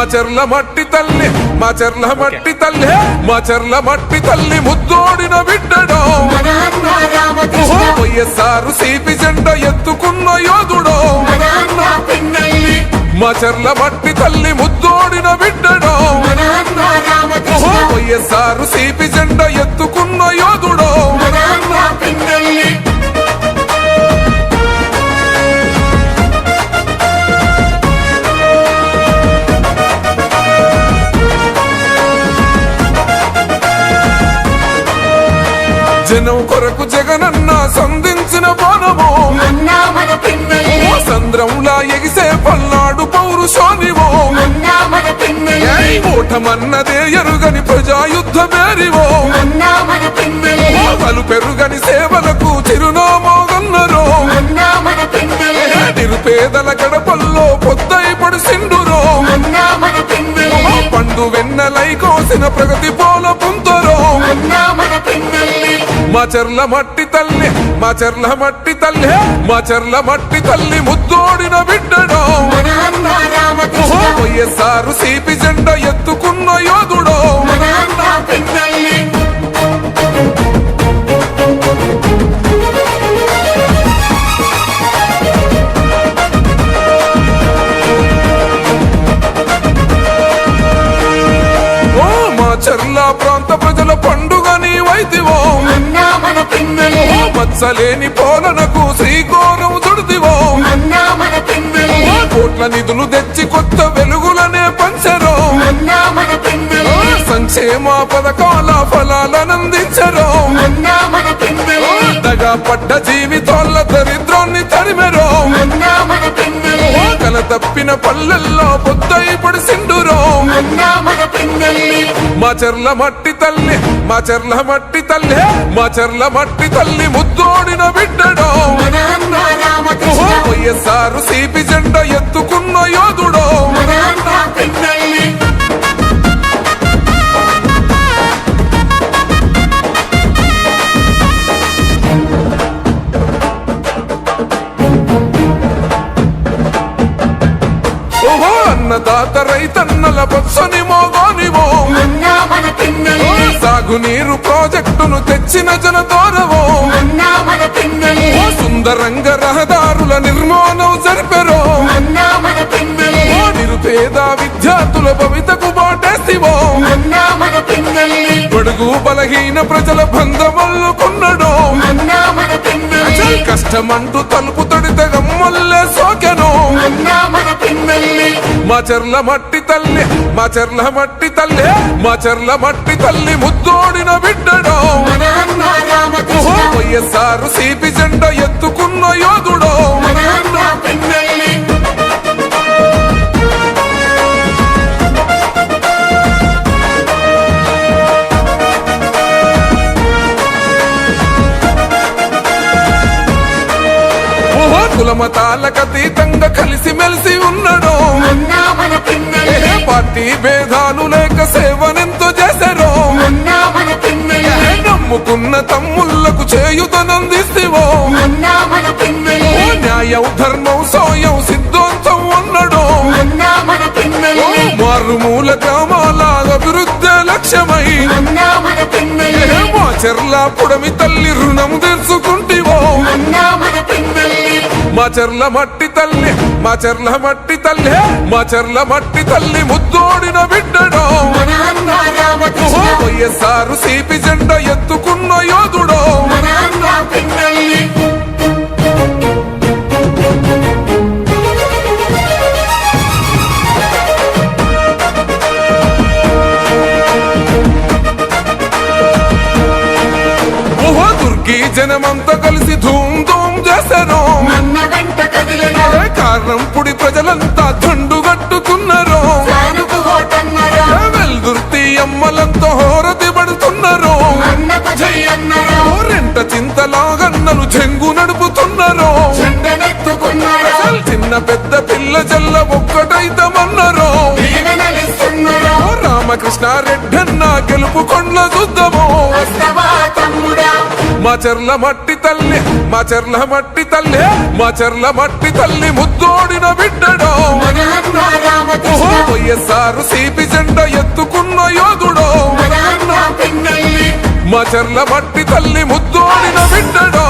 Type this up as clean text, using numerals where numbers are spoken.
మాచర్ల మట్టి తల్లి మాచర్ల మట్టి తల్లి మాచర్ల మట్టి తల్లి ముద్దోడిన బిడ్డడో వైఎస్ఆర్ సిపి జెండా ఎత్తుకున్న యోధుడో మాచర్ల మట్టి తల్లి ముద్దోడిన బిడ్డడో వైఎస్ఆర్ సిపి జెండా ఎత్తుకున్న యోధుడో జనం కొరకు జగనన్న సంధించిన బాణము సంద్రంలా ఎగిసే పల్నాడు పౌరుషానివో ఓటమన్నదే ఎరుగని ప్రజాయుద్ధమేరివో పలు పెరుగని సేవలకు చిరునామాగన్నరో నిరుపేదల గడపల్లో పొద్దై పడిసిండురో పండు వెన్నెలై కోసిన ప్రగతి పోల పుంతరో మాచర్ల మట్టి తల్లి మాచర్ల మట్టి తల్లి మాచర్ల మట్టి తల్లి ముద్దోడిన బిడ్డడో వైఎస్ఆర్ సిపి జెండా ఎత్తుకున్న యోధుడో మాచర్ల ప్రాంత ప్రజల పండుగ నీవైతివో మత్సలేని పోలనకు శ్రీకోరం చుడితివో కోట్ల నిధులు తెచ్చి కొత్త వెలుగులనే పంచరో సంక్షేమ పథకాల ఫలాలనందించరో దగా పడ్డ జీవితాల దరిద్రాన్ని తరిమెరో కల తప్పిన పల్లెల్లో పొద్దై పడిసిండురో మాచర్ల మట్టి తల్లి మాచర్ల మట్టి తల్లి మాచర్ల మట్టి తల్లి ముద్దోడిన బిడ్డడో వైఎస్ఆర్ సిపి జెండా ఎత్తుకున్న యోధుడో అన్నదాత రైతన్నల బొత్సని మోగోనివో సాగునీరు ప్రాజెక్టును తెచ్చిన జనతోరవో సుందరంగ రహదారుల నిర్మాణం జరిపెరో నిరుపేద విద్యార్థుల భవితకు బాటేసివో బడుగు బలహీన ప్రజల బంధమల్లుకున్నడో కష్టమంటూ తలుపు తొడితే గమ్మల్లే సోకెనో మాచర్ల మట్టి తల్లి మాచర్ల మట్టి తల్లి మాచర్ల మట్టి తల్లి ముద్దోడిన బిడ్డడో వైఎస్ఆర్ సిపి జెండా ఎత్తుకున్న యోధుడో కులమతాలకతీతంగా కలిసి మెలిసి ఉన్నాడో పార్టీ భేదాలు లేక సేవనెంతో చేశారో నమ్ముకున్న తమ్ముళ్లకు చేయుతనందిస్తేవో న్యాయం ధర్మం సోయం సిద్ధాంతం అన్నాడో మారుమూల గ్రామాల అభివృద్ధి లక్ష్యమై మాచర్ల పుడమి తల్లి రుణం తెచ్చుకుంటివో మాచర్ల మట్టి తల్లి మాచర్ల మట్టి తల్లి మాచర్ల మట్టి తల్లి ముద్దోడిన బిడ్డడో వైఎస్ఆర్ సిపి జెండా ఎత్తుకున్న యోధుడో దుర్గి జనమంతా కలిసి ధూమ్ ధూమ్ చేశారో కారణంపుడి ప్రజలంతా దండుగట్టుకున్నారో వెల్దుర్తి అమ్మలంతా హోరతి పడుతున్నారో రెంట చింతలాగన్నలు చెంగు నడుపుతున్నారో చిన్న పెద్ద పిల్ల జల్ల ఒక్కటైతమన్నారో రామకృష్ణారెడ్డన్న గెలుపు కొండ్ల చూద్దామో మా చెర్ల మట్టి తల్లి మా చెర్ల మట్టి తల్లి మా చెర్ల మట్టి తల్లి ముద్దోడిన బిడ్డడో వైఎస్ఆర్ సిపి జెండా ఎత్తుకున్న యోధుడో మా చెర్ల మట్టి తల్లి ముద్దోడిన బిడ్డడో